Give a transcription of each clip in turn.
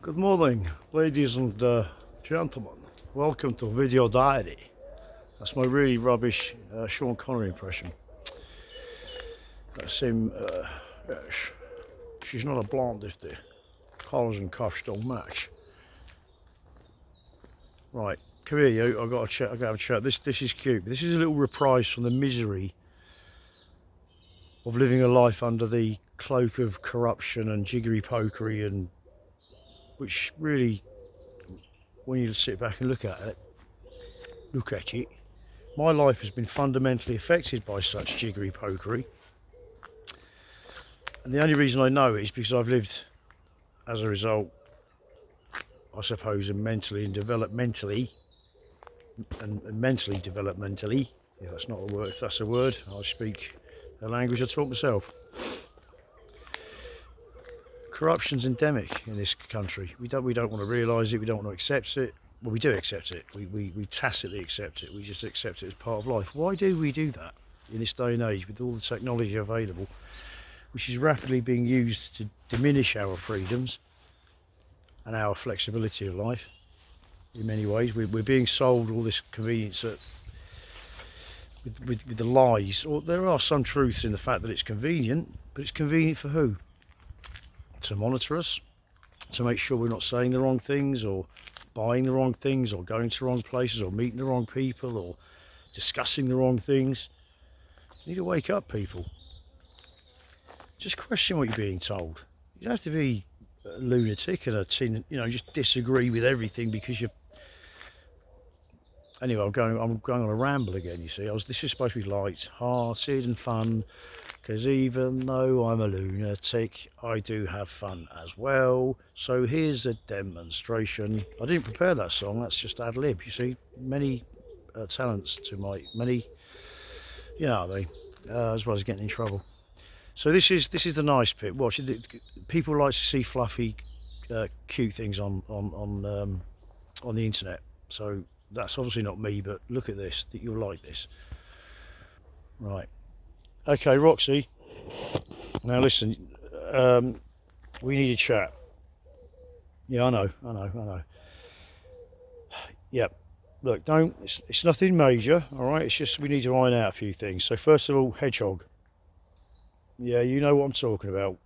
Good morning, ladies and gentlemen. Welcome to Video Diary. That's my really rubbish Sean Connery impression. That's him. Yes. She's not a blonde if the collars and cuffs don't match. Right, come here, you. I've got to chat. I've got to have a chat. This is cute. This is a little reprise from the misery of living a life under the cloak of corruption and jiggery pokery, and which really, when you sit back and look at it, my life has been fundamentally affected by such jiggery pokery. And the only reason I know it is because I've lived, as a result, I suppose, and mentally and developmentally, and mentally developmentally, if that's not a word, if that's a word, I speak a language I taught myself. Corruption's endemic in this country. We don't want to realise it. We don't want to accept it. Well, we do accept it. We tacitly accept it. We just accept it as part of life. Why do we do that in this day and age with all the technology available, which is rapidly being used to diminish our freedoms and our flexibility of life? In many ways, we're being sold all this convenience with the lies. Or there are some truths in the fact that it's convenient, but it's convenient for who? To monitor us, to make sure we're not saying the wrong things, or buying the wrong things, or going to wrong places, or meeting the wrong people, or discussing the wrong things. You need to wake up, people. Just question what you're being told. You don't have to be a lunatic and just disagree with everything because you're. Anyway, I'm going on a ramble again. You see, this is supposed to be light-hearted and fun, because even though I'm a lunatic, I do have fun as well. So here's a demonstration. I didn't prepare that song. That's just ad lib. You see, many talents to my many. You know what I mean? As well as getting in trouble. So this is the nice bit. Watch it. People like to see fluffy, cute things on the internet. So that's obviously not me, but look at this. That you'll like this. Right. Okay, Roxy. Now listen. We need a chat. Yeah, I know. Yep. Look, don't. It's nothing major. All right. It's just we need to iron out a few things. So first of all, hedgehog. Yeah, you know what I'm talking about.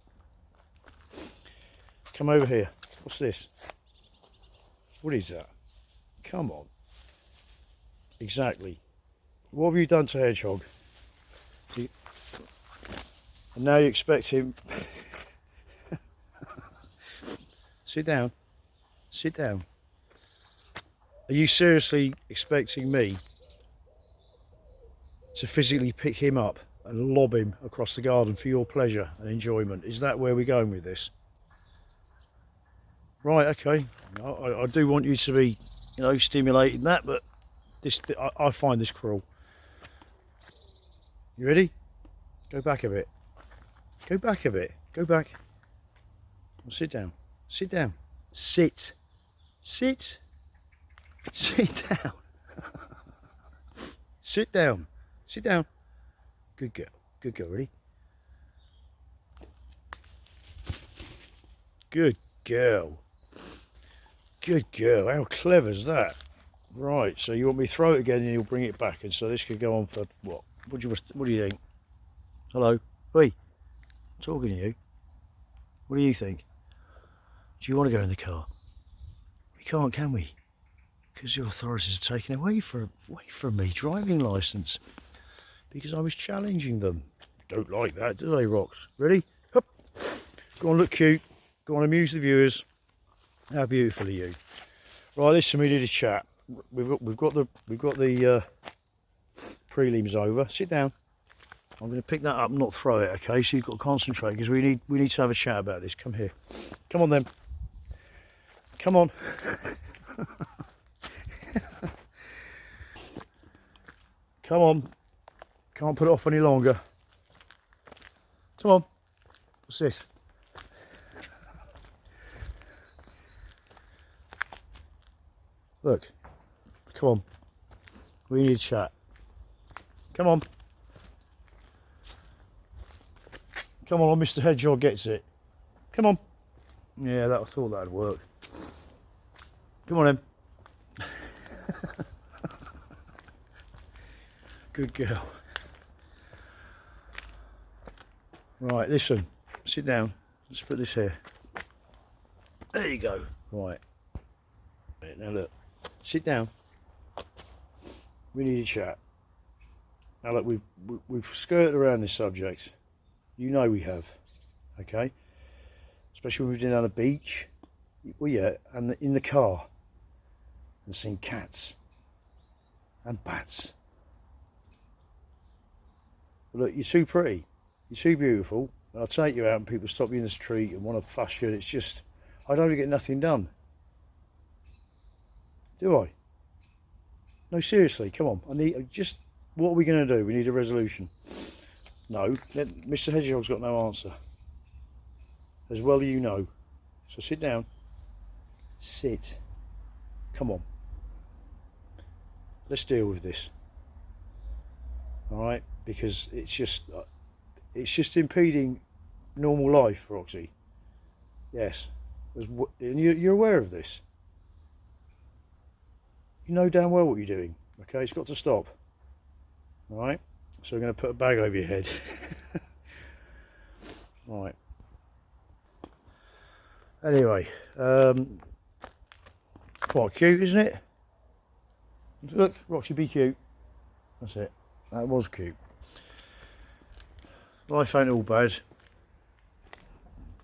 Come over here. What's this? What is that? Come on. Exactly. What have you done to Hedgehog? And now you expect him... Sit down. Sit down. Are you seriously expecting me to physically pick him up and lob him across the garden for your pleasure and enjoyment? Is that where we're going with this? Right, okay. I do want you to be, stimulating that, but I find this cruel. You ready? Go back a bit. Go back a bit. Go back. Well, sit down. Sit down. Sit. Sit. Sit down. Sit down. Sit down. Good girl. Good girl. Ready? Good girl. Good girl. How clever is that? Right. So you want me to throw it again, and you'll bring it back, and so this could go on for what? What do you think? Hello. Hey. I'm talking to you. What do you think? Do you want to go in the car? We can't, can we? Because the authorities are taking away from me driving licence because I was challenging them. Don't like that, do they, Rox? Ready? Hup. Go on, look cute. Go on, amuse the viewers. How beautiful are you? Right, listen, we need a chat. We've got the prelims over. Sit down. I'm going to pick that up and not throw it. Okay, so you've got to concentrate because we need to have a chat about this. Come here. Come on then. Come on. Come on. Can't put it off any longer. Come on. What's this? Look. Come on. We need a chat. Come on. Come on, Mr. Hedgehog gets it. Come on. Yeah, I thought that'd work. Come on then. Good girl. Right, listen, sit down. Let's put this here. There you go. Right. Now look, sit down. We need a chat. Now look, we've skirted around this subject. You know we have. Okay. Especially when we've been on a beach. Well, yeah, and in the car, and seen cats and bats. But look, you're too pretty. You're too beautiful. And I'll take you out and people stop you in the street and want to fuss you, and it's just, I don't get nothing done. Do I? No, seriously, come on. I need just, what are we going to do? We need a resolution. No, Mr. Hedgehog's got no answer. As well you know. So sit down. Sit. Come on. Let's deal with this. Alright? Because it's just impeding normal life, Roxy. Yes. And you're aware of this. You know damn well what you're doing. Okay, it's got to stop. Alright? So we're going to put a bag over your head. Right. Anyway, quite cute, isn't it? Look, Roxy, be cute. That's it. That was cute. Life ain't all bad.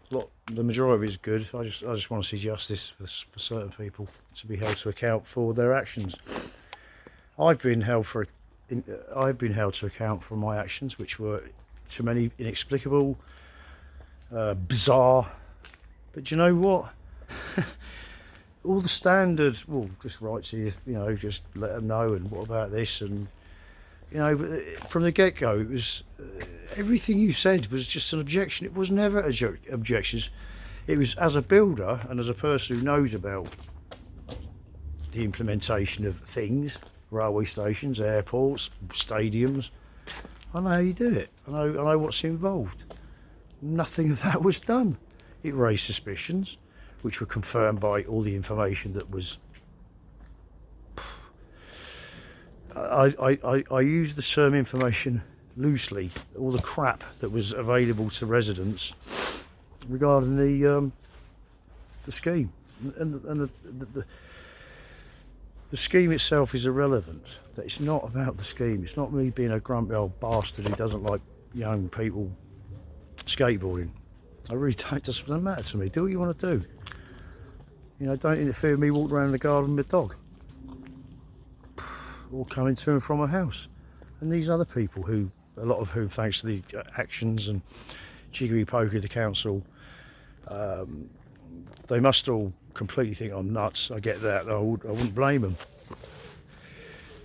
The majority of it is good. I just want to see justice for certain people to be held to account for their actions. I've been held to account for my actions, which were to many inexplicable, bizarre. But do you know what? All the standard, well, just write to you, you know, just let them know, and what about this, and you know, from the get-go, it was everything you said was just an objection. It was never objections. It was, as a builder and as a person who knows about the implementation of things, railway stations, airports, stadiums, I know how you do it. I know what's involved. Nothing of that was done. It raised suspicions, which were confirmed by all the information that was. I use the term information loosely. All the crap that was available to residents regarding the scheme, and the scheme itself is irrelevant. It's not about the scheme. It's not me being a grumpy old bastard who doesn't like young people skateboarding. I really don't. It doesn't matter to me. Do what you want to do. You know, don't interfere with me walking around the garden with my dog, or coming to and from a house. And these other people, who, a lot of whom, thanks to the actions and jiggery pokery of the council, they must all completely think I'm nuts. I get that. I wouldn't blame them.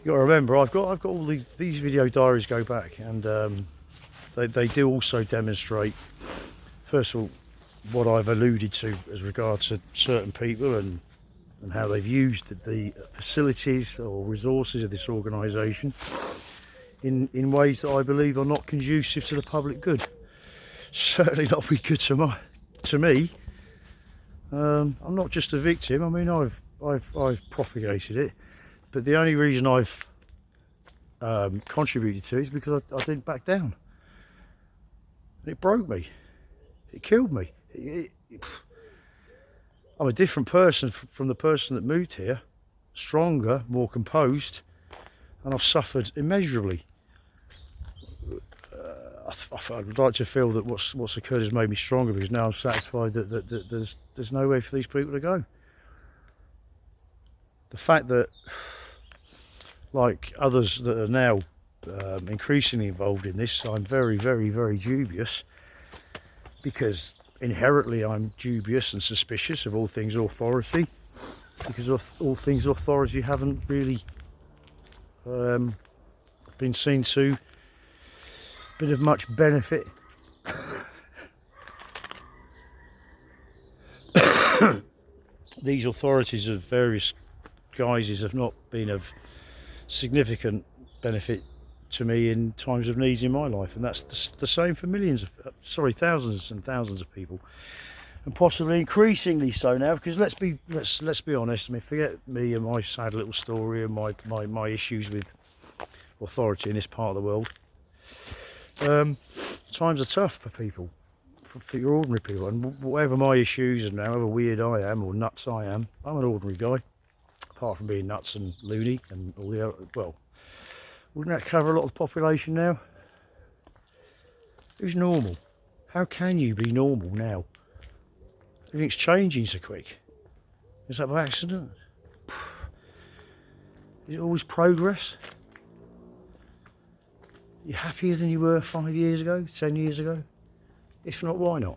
You got to remember, I've got all these video diaries go back, and they do also demonstrate, first of all, what I've alluded to as regards to certain people and how they've used the facilities or resources of this organisation in ways that I believe are not conducive to the public good. Certainly not be good to me. I'm not just a victim. I mean, I've propagated it, but the only reason I've contributed to it is because I didn't back down. It broke me. It killed me. I'm a different person from the person that moved here, stronger, more composed, and I've suffered immeasurably. I'd like to feel that what's occurred has made me stronger, because now I'm satisfied that there's no way for these people to go. The fact that, like others that are now increasingly involved in this, I'm very, very, very dubious, because inherently I'm dubious and suspicious of all things authority, because all things authority haven't really been seen to been of much benefit. These authorities of various guises have not been of significant benefit to me in times of needs in my life, and that's the same for thousands and thousands of people. and possibly increasingly so now, because let's be honest. I mean, forget me and my sad little story and my issues with authority in this part of the world. Times are tough for people, for your ordinary people, and whatever my issues and however weird I am or nuts I am, I'm an ordinary guy. Apart from being nuts and loony and all the other, well, wouldn't that cover a lot of the population now? Who's normal? How can you be normal now? Everything's changing so quick. Is that by accident? Is it always progress? You happier than you were 5 years ago, 10 years ago? If not, why not?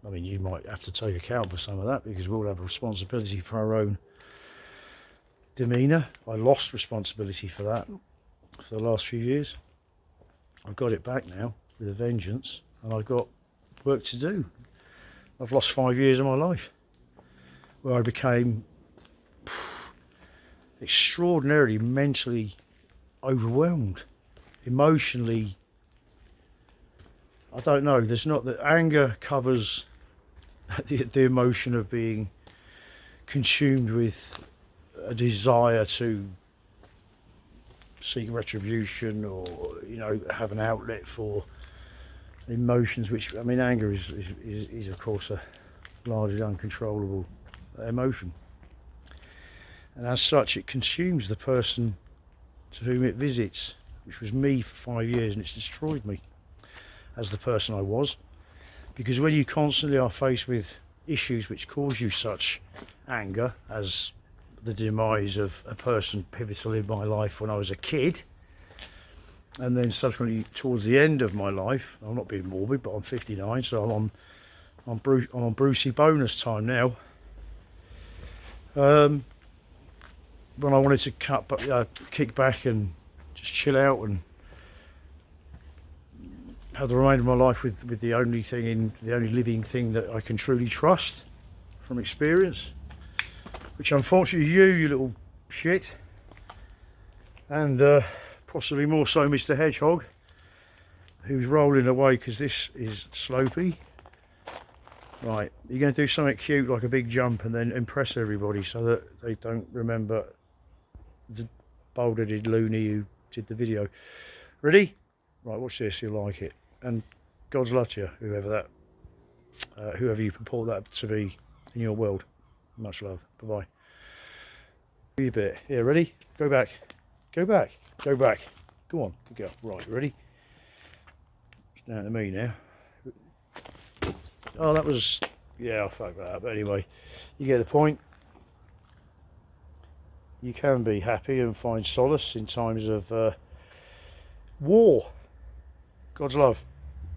I mean, you might have to take account for some of that, because we all have a responsibility for our own demeanour. I lost responsibility for that for the last few years. I've got it back now with a vengeance, and I've got work to do. I've lost 5 years of my life where I became extraordinarily mentally overwhelmed, emotionally. I don't know, there's not, that anger covers the emotion of being consumed with a desire to seek retribution, or, you know, have an outlet for emotions, which, I mean, anger is of course a largely uncontrollable emotion, and as such it consumes the person to whom it visits, which was me for 5 years, and it's destroyed me as the person I was. Because when you constantly are faced with issues which cause you such anger, as the demise of a person pivotal in my life when I was a kid, and then subsequently towards the end of my life, I'm not being morbid, but I'm 59, so I'm on Brucey bonus time now. When I wanted to kick back and just chill out and have the remainder of my life with the only living thing that I can truly trust from experience, which unfortunately you little shit, and possibly more so Mr. Hedgehog, who's rolling away because this is slopey. Right, you're going to do something cute like a big jump and then impress everybody so that they don't remember the bald-headed loony who did the video. Ready? Right, watch this, you'll like it. And God's love to you, whoever you purport that to be in your world. Much love. Bye-bye. Do your bit. Here, ready? Go back. Go back. Go back. Go on. Good girl. Right, ready? It's down to me now. Oh, that was... yeah, I'll fuck that up. But anyway, you get the point. You can be happy and find solace in times of war. God's love.